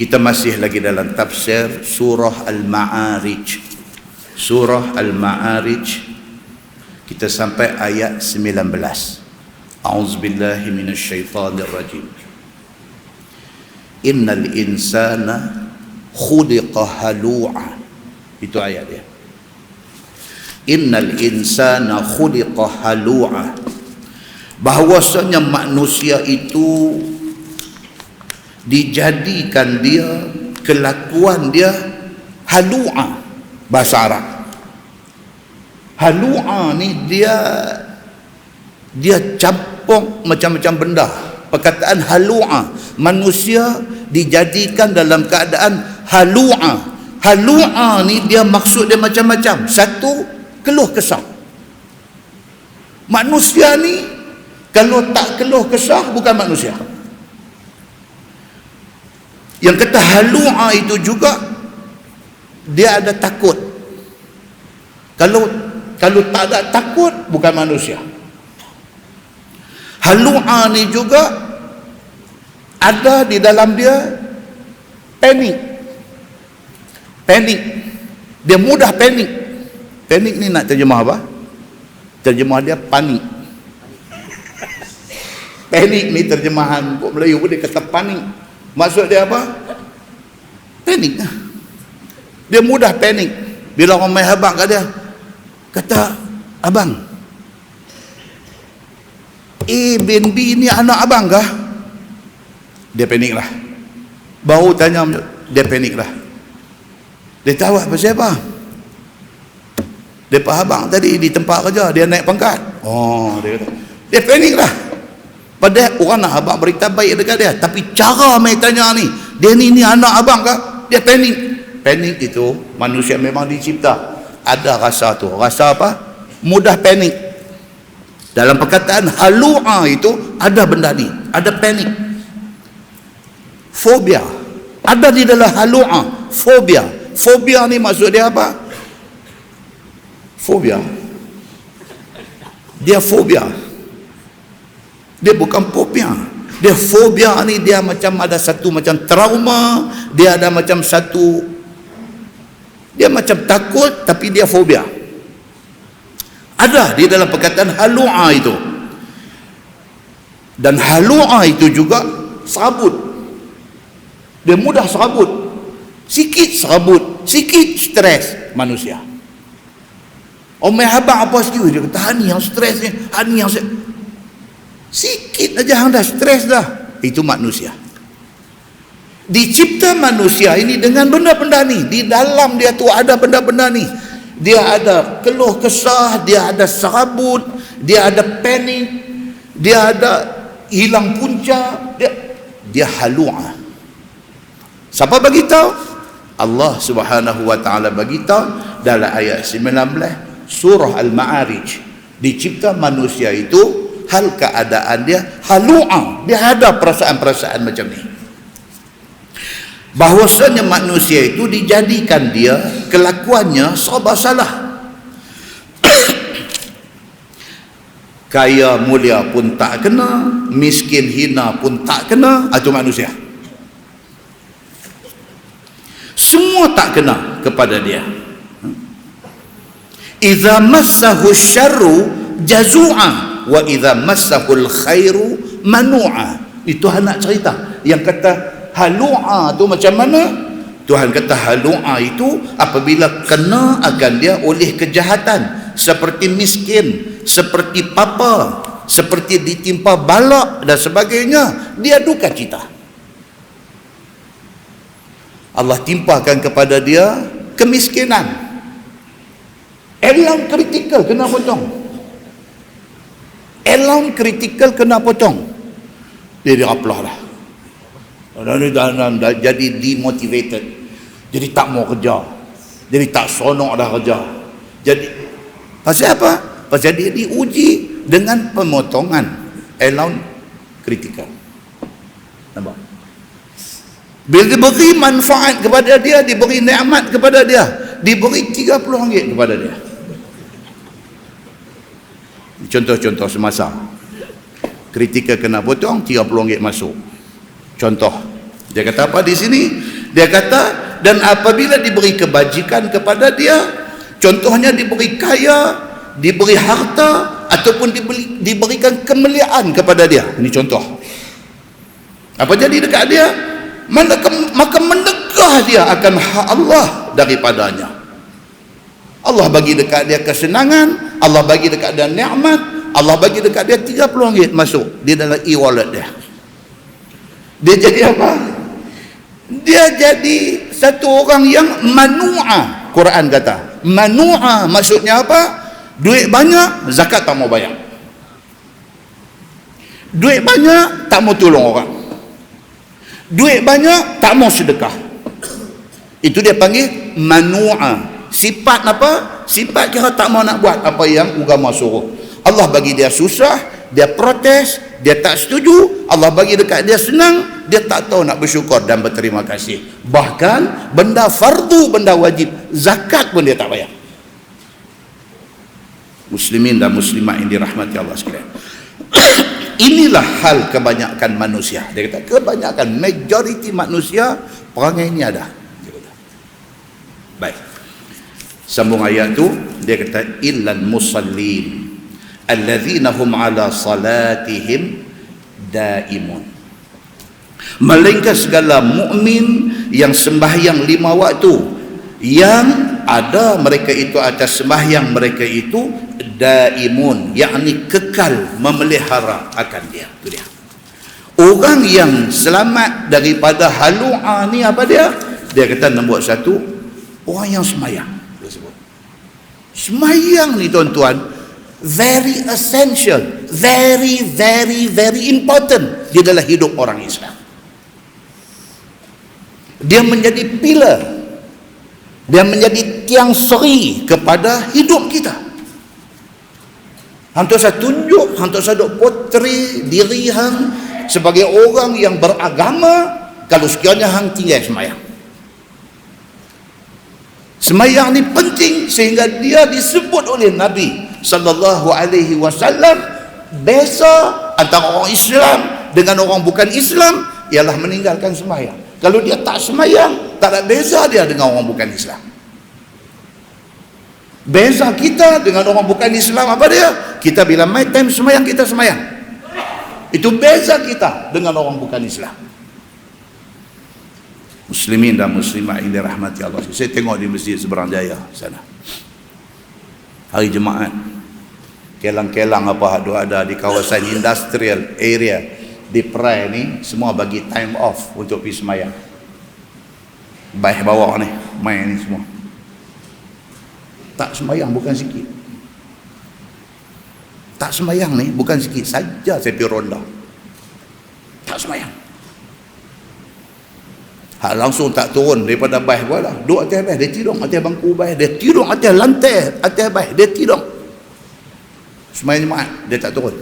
Kita masih lagi dalam tafsir surah Al-Ma'arij. Surah Al-Ma'arij, kita sampai ayat 19. A'udzubillahi minasyaitonirrajim. Innal insana khuliqa halu'a. Itu ayat dia. Innal insana khuliqa halu'a. Bahwasanya manusia itu dijadikan dia, kelakuan dia halu'a, bahasa Arab. Halu'a ni dia campur macam-macam benda. Perkataan halu'a, manusia dijadikan dalam keadaan halu'a. Halu'a ni dia maksud dia macam-macam. Satu, keluh kesah. Manusia ni kalau tak keluh kesah bukan manusia. Yang kata halu'a itu juga dia ada takut. Kalau tak ada takut bukan manusia. Halu'a ni juga ada di dalam dia panik. Panik. Dia mudah panik. Panik ni nak terjemah apa? Terjemah dia panik. Panik ni terjemahan kok Melayu pun dia kata panik. Maksud dia apa? Panik. Dia mudah panik. Bila orang main habang kat dia, kata, abang, A bin B ni anak abang kah? Dia panik lah. Baru tanya, dia panik lah. Dia tahu apa siapa? Dia abang tadi di tempat kerja, dia naik pangkat. Oh, dia kata, dia panik lah. Padahal orang nak abang berita baik dekat dia, tapi cara main tanya ni, dia ni anak abang kah? Dia panik. Panik itu manusia memang dicipta ada rasa tu. Rasa apa? Mudah panik. Dalam perkataan halu'a itu ada benda ni, ada panik. Fobia ada di dalam halu'a. Fobia ni maksud dia apa? Fobia, dia fobia. Dia bukan fobia. Dia fobia ni dia macam ada satu macam trauma, dia ada macam satu, dia macam takut tapi dia fobia. Ada di dalam perkataan halu'a itu. Dan halu'a itu juga serabut. Dia mudah serabut. Sikit serabut, sikit stres manusia. Omeh habang apa sikit, dia kata hani yang stres ni, hani yang sikit aja hang dah stres dah. Itu manusia. Dicipta manusia ini dengan benda-benda ni. Di dalam dia tu ada benda-benda ni. Dia ada keluh kesah, dia ada serabut, dia ada panik, dia ada hilang punca, dia halu'a. Siapa bagi tahu? Allah Subhanahu wa taala bagi tahu dalam ayat 19 surah Al-Ma'arij. Dicipta manusia itu hal keadaan dia halu'a, dia ada perasaan-perasaan macam ni. Bahwasanya manusia itu dijadikan dia kelakuannya serba salah. Kaya mulia pun tak kena, miskin hina pun tak kena. Itu manusia. Semua tak kena kepada dia. Idza massahu syarru jazu'a wa idza massahul khairu manu'a. Itu Tuhan nak cerita. Yang kata halu'a tu macam mana? Tuhan kata halu'a itu apabila kena akan dia oleh kejahatan, seperti miskin, seperti papa, seperti ditimpa balak dan sebagainya, dia duka cita. Allah timpakan kepada dia kemiskinan. Elang kritikal kena potong. Elang kritikal kena potong. Dia diraplah lah. Dah jadi demotivated. Jadi tak mau kerja. Jadi tak sonok dah kerja. Jadi pasal apa? Pasal dia diuji dengan pemotongan elang kritikal. Nampak? Bila diberi manfaat kepada dia, diberi nikmat kepada dia, diberi RM30 kepada dia. Contoh-contoh semasa kritikal kena potong, RM30 masuk. Contoh, dia kata apa di sini? Dia kata, dan apabila diberi kebajikan kepada dia, contohnya diberi kaya, diberi harta, ataupun diberikan kemuliaan kepada dia. Ini contoh. Apa jadi dekat dia? Maka mendekah dia akan hak Allah daripadanya. Allah bagi dekat dia kesenangan, Allah bagi dekat dia nikmat, Allah bagi dekat dia RM30 masuk di dalam e-wallet dia. Dia jadi apa? Dia jadi satu orang yang manu'a. Quran kata manu'a, maksudnya apa? Duit banyak, zakat tak mau bayar. Duit banyak, tak mau tolong orang. Duit banyak, tak mau sedekah. Itu dia panggil manu'a. Sifat apa? Sifat kira tak mau nak buat apa yang agama suruh. Allah bagi dia susah, dia protes, dia tak setuju. Allah bagi dekat dia senang, dia tak tahu nak bersyukur dan berterima kasih. Bahkan benda fardu, benda wajib, zakat pun dia tak bayar. Muslimin dan muslimat yang dirahmati Allah sekalian. Inilah hal kebanyakan manusia. Dia kata kebanyakan, majoriti manusia perangai ini ada. Dia kata. Baik. Sambung ayat tu, dia kata illal musallin alladzina hum ala salatihim daimun. Melainkan segala mukmin yang sembahyang 5 waktu, yang ada mereka itu atas sembahyang mereka itu daimun, yakni kekal memelihara akan dia. Itu dia. Orang yang selamat daripada halu'a ni apa dia? Dia kata nombor 1, orang yang sembahyang. Sembahyang ni tuan-tuan very essential, very important di dalam hidup orang Islam. Dia menjadi pilar, dia menjadi tiang seri kepada hidup kita. Hantu saya tunjuk, hantu saya duk potret diri hang sebagai orang yang beragama kalau sekiranya hang tinggal sembahyang. Sembahyang ni penting sehingga dia disebut oleh Nabi sallallahu alaihi wasallam, beza antara orang Islam dengan orang bukan Islam ialah meninggalkan sembahyang. Kalau dia tak sembahyang, tak ada beza dia dengan orang bukan Islam. Beza kita dengan orang bukan Islam apa dia? Kita bila my time sembahyang, kita sembahyang. Itu beza kita dengan orang bukan Islam. Muslimin dan muslimat yang dirahmati Allah. Saya tengok di Masjid Seberang Jaya sana, hari Jumaat, kelang-kelang apa ada di kawasan industrial area di Perai ni, semua bagi time off untuk pergi sembahyang. Baik bawah ni, main ni semua. Tak sembahyang bukan sikit. Tak sembahyang ni bukan sikit saja. Saya pergi ronda, tak sembahyang. Hak langsung tak turun daripada baih pun lah. Duduk atas baih, dia tidur atas bangku baih, dia tidur atas lantai atas baih, dia tidur. Sembahyang Jumaat dia tak turun.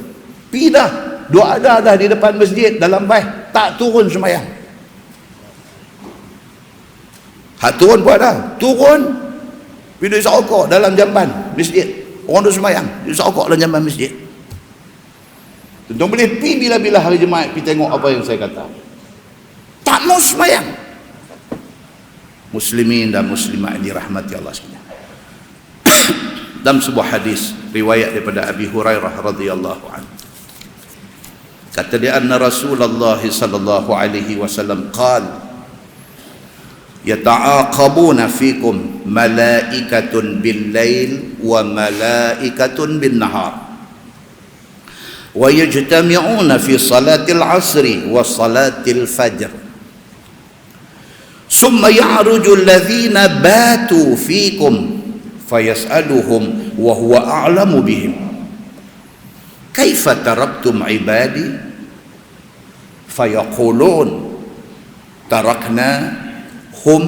Pergi dah, duduk ada di depan masjid dalam baih, tak turun sembahyang. Hak turun pun ada, turun pergi duduk sokok dalam jamban masjid. Orang duduk sembahyang, duduk sokok dalam jamban masjid. Tuan boleh pergi bila-bila hari Jumaat pergi tengok apa yang saya kata. Tak mau sembahyang. Muslimin dan muslimat yang dirahmati Allah sekalian. Dalam sebuah hadis riwayat daripada Abi Hurairah radhiyallahu anhu, kata dia, anna Rasulullah sallallahu alaihi wasallam qala yata'aqabuna fikum malaikatun bil lail wa malaikatun bin nahar wa yajtami'una fi salatil asri wa salatil fajr. ثم يعرج الذين باتوا فيكم فيسألهم وهو أعلم بهم كيف تركتم عبادي فيقولون تركناهم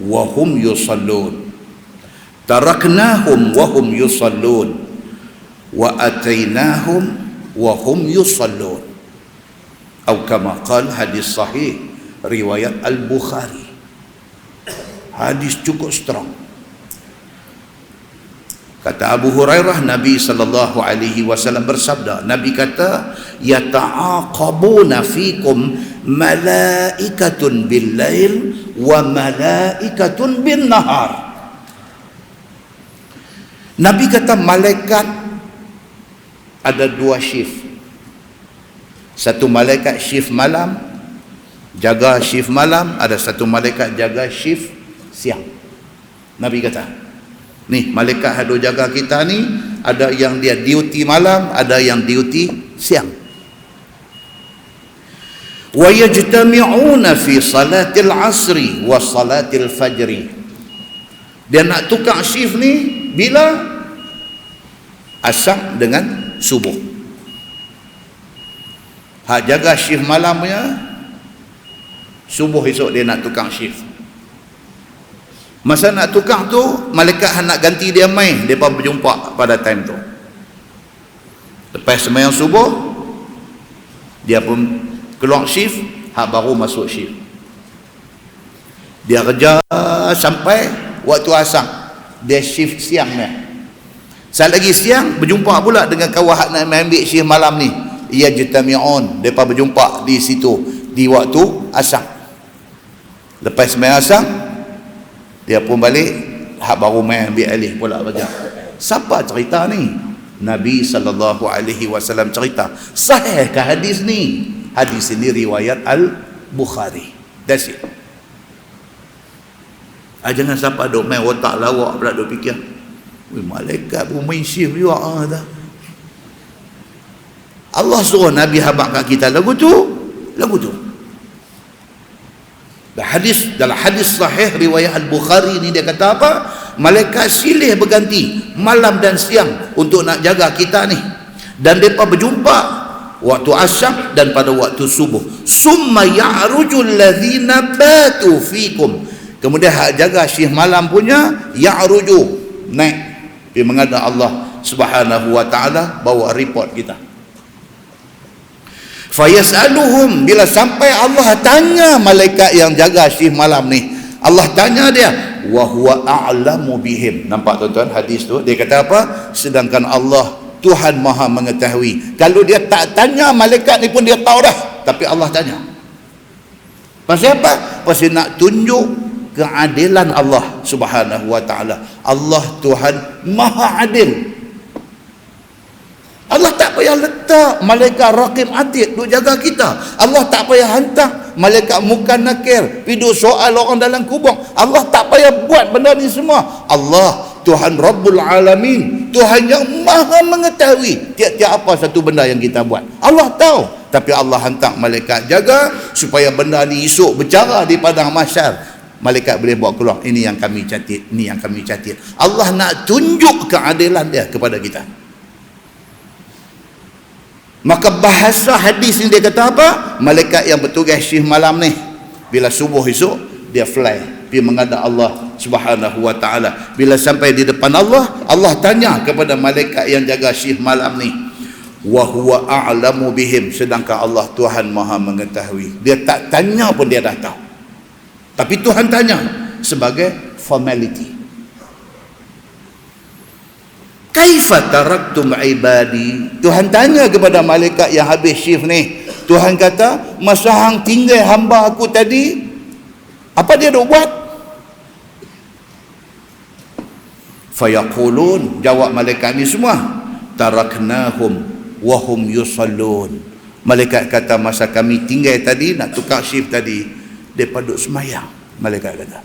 وهم يصلون تركناهم وهم يصلون وأتيناهم وهم يصلون أو كما قال. hadis sahih riwayat Al-Bukhari. Hadis cukup strong. Kata Abu Hurairah, Nabi SAW bersabda, Nabi kata, yata'aqabuna fikum malaikatun bil lail wa malaikatun bin nahar. Nabi kata malaikat ada dua shift. Satu malaikat shift malam, jaga shift malam, ada satu malaikat jaga shift siang. Nabi kata, nih malaikat hadu jaga kita ni, ada yang dia duty malam, ada yang duty siang. Wa yajtami'una fi salatil asri wa salatil fajri. Dia nak tukar shift ni bila asar dengan subuh. Hak jaga shift malam punya, subuh esok dia nak tukar shift. Masa nak tukar tu, malaikat nak ganti dia main, mereka berjumpa pada time tu. Lepas sembahyang subuh, dia pun keluar shift, hak baru masuk shift. Dia kerja sampai waktu asar, dia shift siang ni. Saat lagi siang, berjumpa pula dengan kawan hak nak ambil shift malam ni. Ia jitami'un, mereka berjumpa di situ di waktu asar. Lepas sembahyang asar, dia pun balik, hak baru main ambil alih pula kerja. Siapa cerita ni? Nabi SAW cerita. Sahih ke hadis ni? Hadis ini riwayat Al-Bukhari. That's it. Jangan siapa duk main otak lawak pula duk fikir, malaikat pun main shift juga. Allah suruh Nabi habaq kat kita lagu tu. Dalam hadis sahih riwayat Al-Bukhari ni dia kata apa? Malaikat silih berganti malam dan siang untuk nak jaga kita ni. Dan mereka berjumpa waktu asar dan pada waktu subuh. Summa ya'rujul ladzina batu fikum. Kemudian hak jaga shift malam punya ya'ruju, naik pergi menghadap Allah Subhanahu wa taala, bawa report kita. Fayas'aluhum, bila sampai Allah tanya malaikat yang jaga shift malam ni, Allah tanya dia, wa huwa a'lamu bihim. Nampak tuan-tuan hadis tu? Dia kata apa? Sedangkan Allah Tuhan Maha mengetahui. Kalau dia tak tanya malaikat ni pun dia tahu dah, tapi Allah tanya. Pasal apa? Pasal nak tunjuk keadilan Allah Subhanahu wa taala. Allah Tuhan Maha adil. Allah tak payah letak malaikat raqib atid duk jaga kita. Allah tak payah hantar malaikat muka nakir pergi soal orang dalam kubur. Allah tak payah buat benda ni semua. Allah Tuhan Rabbul Alamin, Tuhan yang Maha mengetahui tiap-tiap apa satu benda yang kita buat. Allah tahu, tapi Allah hantar malaikat jaga supaya benda ni esok bercara di padang mahsyar. Malaikat boleh bawa keluar, ini yang kami catat, ini yang kami catat. Allah nak tunjuk keadilan dia kepada kita. Maka bahasa hadis ni dia kata apa? Malaikat yang bertugas shift malam ni, bila subuh esok dia fly pergi menghadap Allah Subhanahu wa taala. Bila sampai di depan Allah, Allah tanya kepada malaikat yang jaga shift malam ni, wa huwa a'lamu bihim, sedangkan Allah Tuhan Maha mengetahui. Dia tak tanya pun dia dah tahu, tapi Tuhan tanya sebagai formality. Kaifa taraktum ibadi? Tuhan tanya kepada malaikat yang habis shift ni. Tuhan kata, masa hang tinggal hamba aku tadi, apa dia duk buat? Fayaqulun, jawab malaikat ni semua, taraknahum wa hum yusallun. Malaikat kata, masa kami tinggal tadi nak tukar shift tadi, depa duk semayang. Malaikat kata,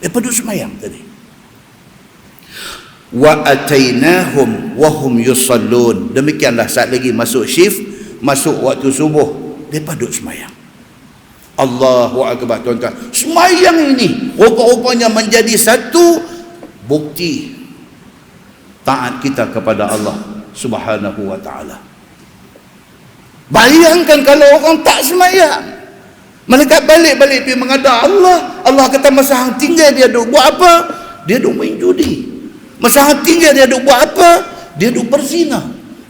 depa duk semayang tadi. Wa atainahum wa hum yusallun. Demikianlah saat lagi masuk shift, masuk waktu subuh, depa duk semayang. Allahu akbar tuan-tuan. Semayang ini rupa-rupanya menjadi satu bukti taat kita kepada Allah Subhanahu wa taala. Bayangkan kalau orang tak semayang, malaikat balik-balik pergi menghadap Allah. Allah kata, masa hang tinggal dia duk buat apa? Dia duk main judi. Masa hang tinggal dia duk buat apa? Dia duk berzina.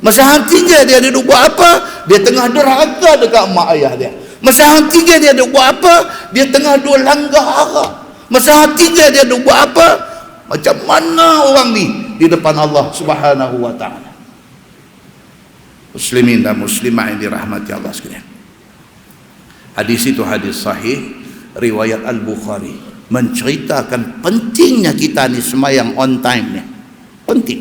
Masa hang tinggal dia duk buat apa? Dia tengah derhaka dekat mak ayah dia. Masa hang tinggal dia duk buat apa? Dia tengah duk langgar haram. Masa hang tinggal dia duk buat apa? Macam mana orang ni di depan Allah Subhanahu wa taala? Muslimin dan muslimat yang dirahmati Allah sekalian. Hadis itu hadis sahih riwayat Al-Bukhari, menceritakan pentingnya kita ni sembahyang on time ni. Penting.